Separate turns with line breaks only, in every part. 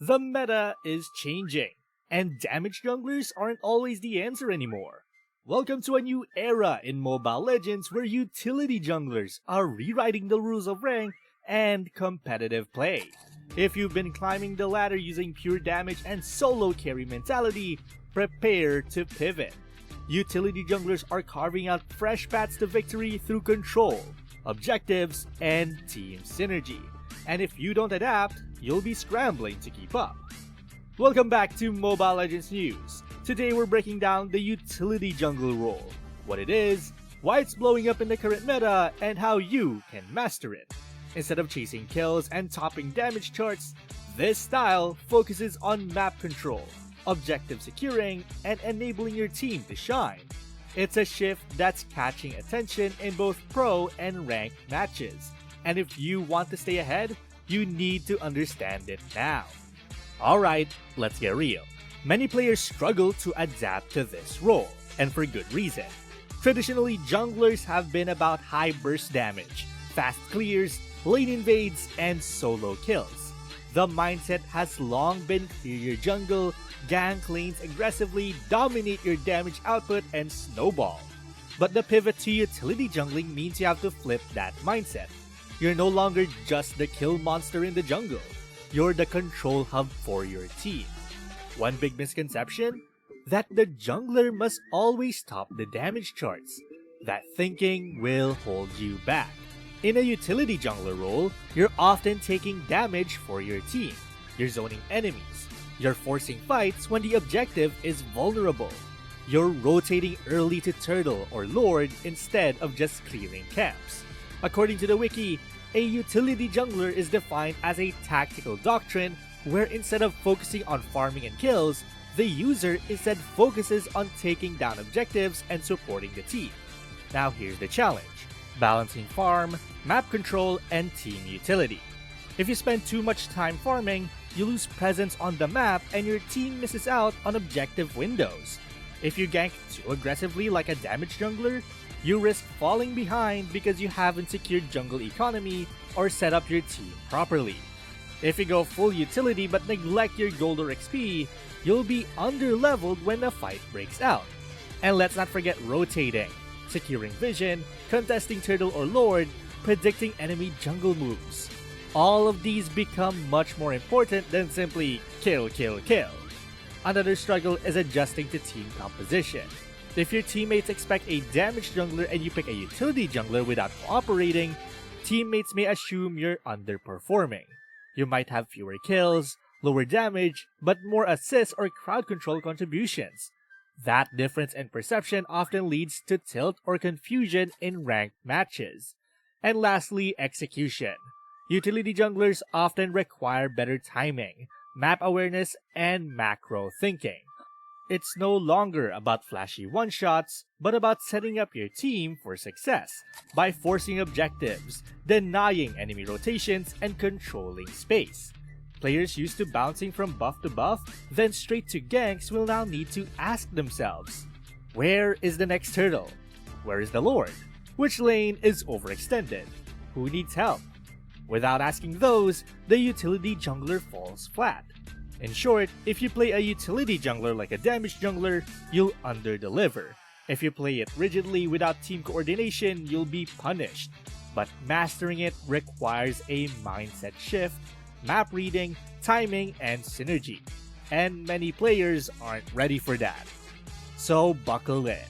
The meta is changing, and damage junglers aren't always the answer anymore. Welcome to a new era in Mobile Legends where utility junglers are rewriting the rules of rank and competitive play. If you've been climbing the ladder using pure damage and solo carry mentality, prepare to pivot. Utility junglers are carving out fresh paths to victory through control, objectives, and team synergy. And if you don't adapt, you'll be scrambling to keep up. Welcome back to Mobile Legends News. Today we're breaking down the utility jungle role, what it is, why it's blowing up in the current meta, and how you can master it. Instead of chasing kills and topping damage charts, this style focuses on map control, objective securing, and enabling your team to shine. It's a shift that's catching attention in both pro and ranked matches. And if you want to stay ahead, you need to understand it now. Alright, let's get real. Many players struggle to adapt to this role, and for good reason. Traditionally, junglers have been about high burst damage, fast clears, lane invades, and solo kills. The mindset has long been clear your jungle, gank lanes aggressively, dominate your damage output, and snowball. But the pivot to utility jungling means you have to flip that mindset. You're no longer just the kill monster in the jungle. You're the control hub for your team. One big misconception? That the jungler must always top the damage charts. That thinking will hold you back. In a utility jungler role, you're often taking damage for your team. You're zoning enemies. You're forcing fights when the objective is vulnerable. You're rotating early to turtle or lord instead of just clearing camps. According to the wiki, a utility jungler is defined as a tactical doctrine where instead of focusing on farming and kills, the user instead focuses on taking down objectives and supporting the team. Now here's the challenge: balancing farm, map control, and team utility. If you spend too much time farming, you lose presence on the map and your team misses out on objective windows. If you gank too aggressively like a damage jungler, you risk falling behind because you haven't secured jungle economy or set up your team properly. If you go full utility but neglect your gold or XP, you'll be under-leveled when a fight breaks out. And let's not forget rotating, securing vision, contesting turtle or lord, predicting enemy jungle moves. All of these become much more important than simply kill, kill, kill. Another struggle is adjusting to team composition. If your teammates expect a damage jungler and you pick a utility jungler without cooperating, teammates may assume you're underperforming. You might have fewer kills, lower damage, but more assists or crowd control contributions. That difference in perception often leads to tilt or confusion in ranked matches. And lastly, execution. Utility junglers often require better timing, map awareness, and macro thinking. It's no longer about flashy one-shots, but about setting up your team for success by forcing objectives, denying enemy rotations, and controlling space. Players used to bouncing from buff to buff, then straight to ganks will now need to ask themselves, where is the next turtle? Where is the lord? Which lane is overextended? Who needs help? Without asking those, the utility jungler falls flat. In short, if you play a utility jungler like a damage jungler, you'll underdeliver. If you play it rigidly without team coordination, you'll be punished. But mastering it requires a mindset shift, map reading, timing, and synergy. And many players aren't ready for that. So buckle in.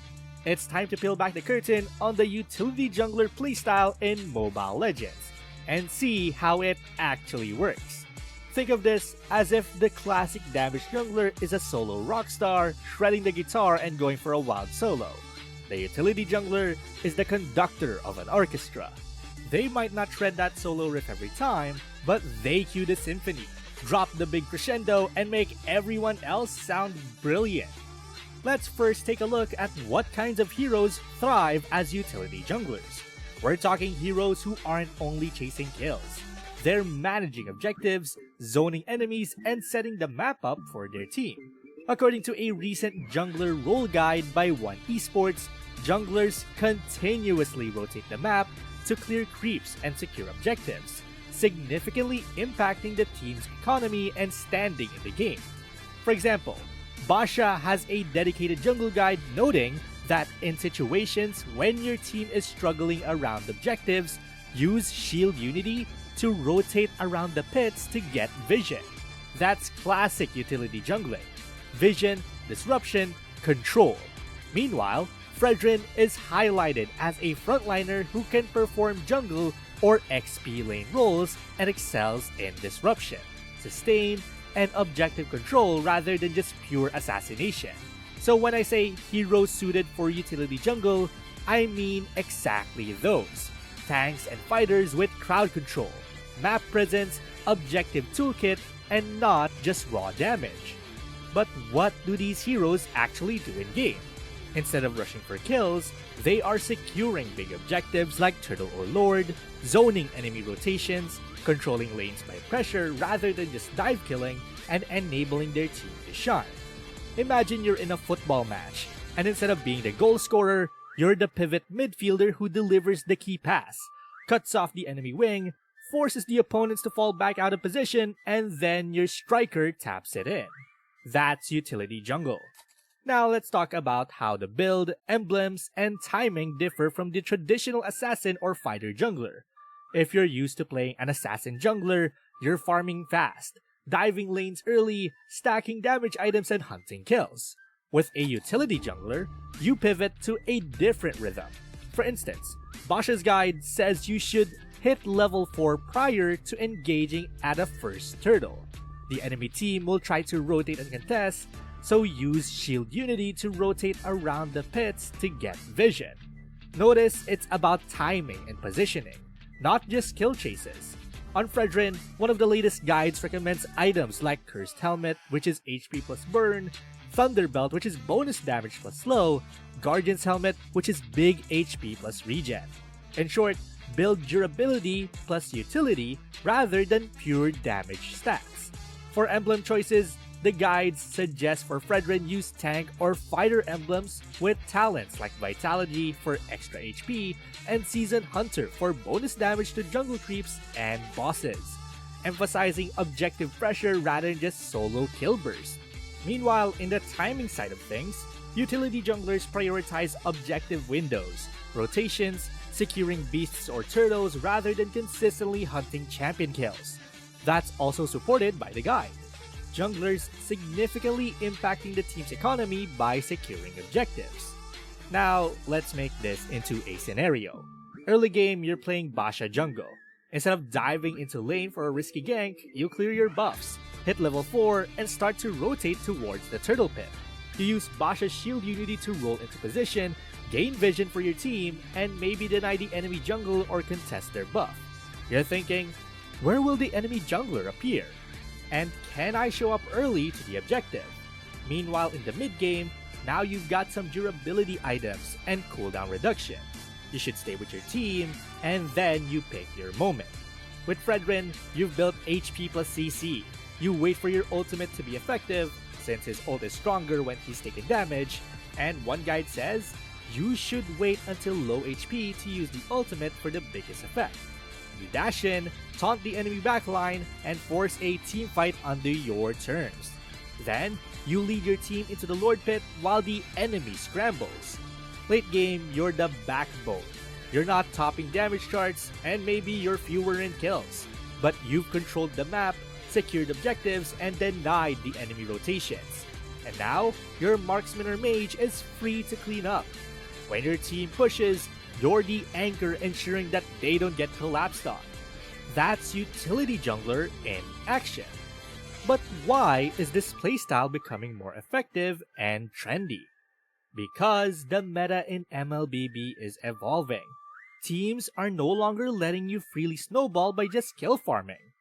It's time to peel back the curtain on the utility jungler playstyle in Mobile Legends and see how it actually works. Think of this as if the classic damage jungler is a solo rockstar, shredding the guitar and going for a wild solo. The utility jungler is the conductor of an orchestra. They might not shred that solo riff every time, but they cue the symphony, drop the big crescendo, and make everyone else sound brilliant. Let's first take a look at what kinds of heroes thrive as utility junglers. We're talking heroes who aren't only chasing kills. They're managing objectives, zoning enemies, and setting the map up for their team. According to a recent jungler role guide by One Esports, junglers continuously rotate the map to clear creeps and secure objectives. significantly impacting the team's economy and standing in the game. For example, Basha has a dedicated jungle guide noting that in situations when your team is struggling around objectives, use Shield Unity to rotate around the pits to get vision. That's classic utility jungling. Vision, disruption, control. Meanwhile, Fredrin is highlighted as a frontliner who can perform jungle or XP lane roles and excels in disruption, sustain, and objective control rather than just pure assassination. So when I say heroes suited for utility jungle, I mean exactly those. Tanks and fighters with crowd control, map presence, objective toolkit, and not just raw damage. But what do these heroes actually do in game? Instead of rushing for kills, they are securing big objectives like Turtle or Lord, zoning enemy rotations, controlling lanes by pressure rather than just dive killing, and enabling their team to shine. Imagine you're in a football match, and instead of being the goal scorer, you're the pivot midfielder who delivers the key pass, cuts off the enemy wing, forces the opponents to fall back out of position, and then your striker taps it in. That's utility jungle. Now let's talk about how the build, emblems, and timing differ from the traditional assassin or fighter jungler. If you're used to playing an assassin jungler, you're farming fast, diving lanes early, stacking damage items, and hunting kills. With a utility jungler, you pivot to a different rhythm. For instance, Basha's guide says you should hit level 4 prior to engaging at a first turtle. The enemy team will try to rotate and contest, so use Shield Unity to rotate around the pits to get vision. Notice it's about timing and positioning, not just kill chases. On Fredrin, one of the latest guides recommends items like Cursed Helmet, which is HP plus burn, Thunderbelt, which is bonus damage plus slow, Guardian's Helmet, which is big HP plus regen. In short, build durability plus utility rather than pure damage stats. For emblem choices, the guides suggest for Fredrin use tank or fighter emblems with talents like Vitality for extra HP and Seasoned Hunter for bonus damage to jungle creeps and bosses, emphasizing objective pressure rather than just solo kill burst. Meanwhile, in the timing side of things, utility junglers prioritize objective windows, rotations, securing beasts or turtles rather than consistently hunting champion kills. That's also supported by the guide. Junglers significantly impacting the team's economy by securing objectives. Now, let's make this into a scenario. Early game, you're playing Basha jungle. Instead of diving into lane for a risky gank, you clear your buffs, hit level 4, and start to rotate towards the turtle pit. You use Basha's Shield Unity to roll into position, gain vision for your team, and maybe deny the enemy jungle or contest their buff. You're thinking, where will the enemy jungler appear? And can I show up early to the objective? Meanwhile, in the mid-game, now you've got some durability items and cooldown reduction. You should stay with your team, and then you pick your moment. With Fredrin, you've built HP plus CC. You wait for your ultimate to be effective, since his ult is stronger when he's taking damage, and one guide says, you should wait until low HP to use the ultimate for the biggest effect. You dash in, taunt the enemy backline, and force a team fight under your terms. Then, you lead your team into the Lord Pit while the enemy scrambles. Late game, you're the backbone. You're not topping damage charts, and maybe you're fewer in kills. But you've controlled the map, secured objectives, and denied the enemy rotations. And now, your marksman or mage is free to clean up. When your team pushes, you're the anchor ensuring that they don't get collapsed on. That's utility jungler in action. But why is this playstyle becoming more effective and trendy? Because the meta in MLBB is evolving. Teams are no longer letting you freely snowball by just kill farming.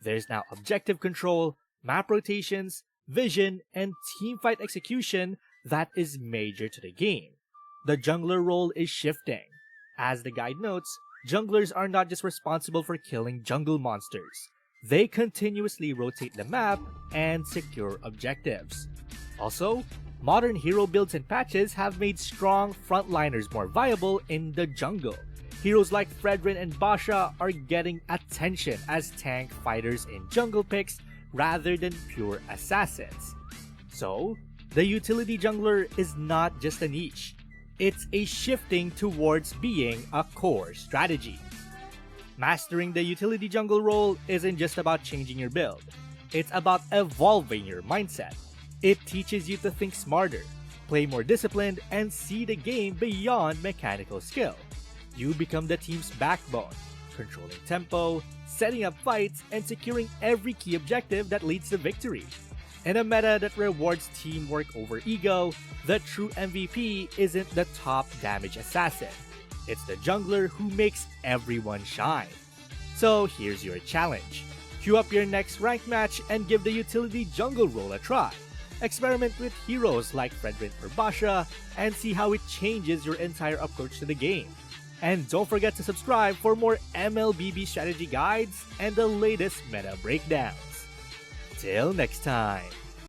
There's now objective control, map rotations, vision, and teamfight execution that is major to the game. The jungler role is shifting. As the guide notes, junglers are not just responsible for killing jungle monsters. They continuously rotate the map and secure objectives. Also, modern hero builds and patches have made strong frontliners more viable in the jungle. Heroes like Fredrin and Basha are getting attention as tank fighters in jungle picks rather than pure assassins. So, the utility jungler is not just a niche, it's a shifting towards being a core strategy. Mastering the utility jungle role isn't just about changing your build, it's about evolving your mindset. It teaches you to think smarter, play more disciplined, and see the game beyond mechanical skill. You become the team's backbone, controlling tempo, setting up fights, and securing every key objective that leads to victory. In a meta that rewards teamwork over ego, the true MVP isn't the top damage assassin. It's the jungler who makes everyone shine. So here's your challenge. Queue up your next ranked match and give the utility jungle role a try. Experiment with heroes like Fredrin or Basha and see how it changes your entire approach to the game. And don't forget to subscribe for more MLBB strategy guides and the latest meta breakdowns. Till next time!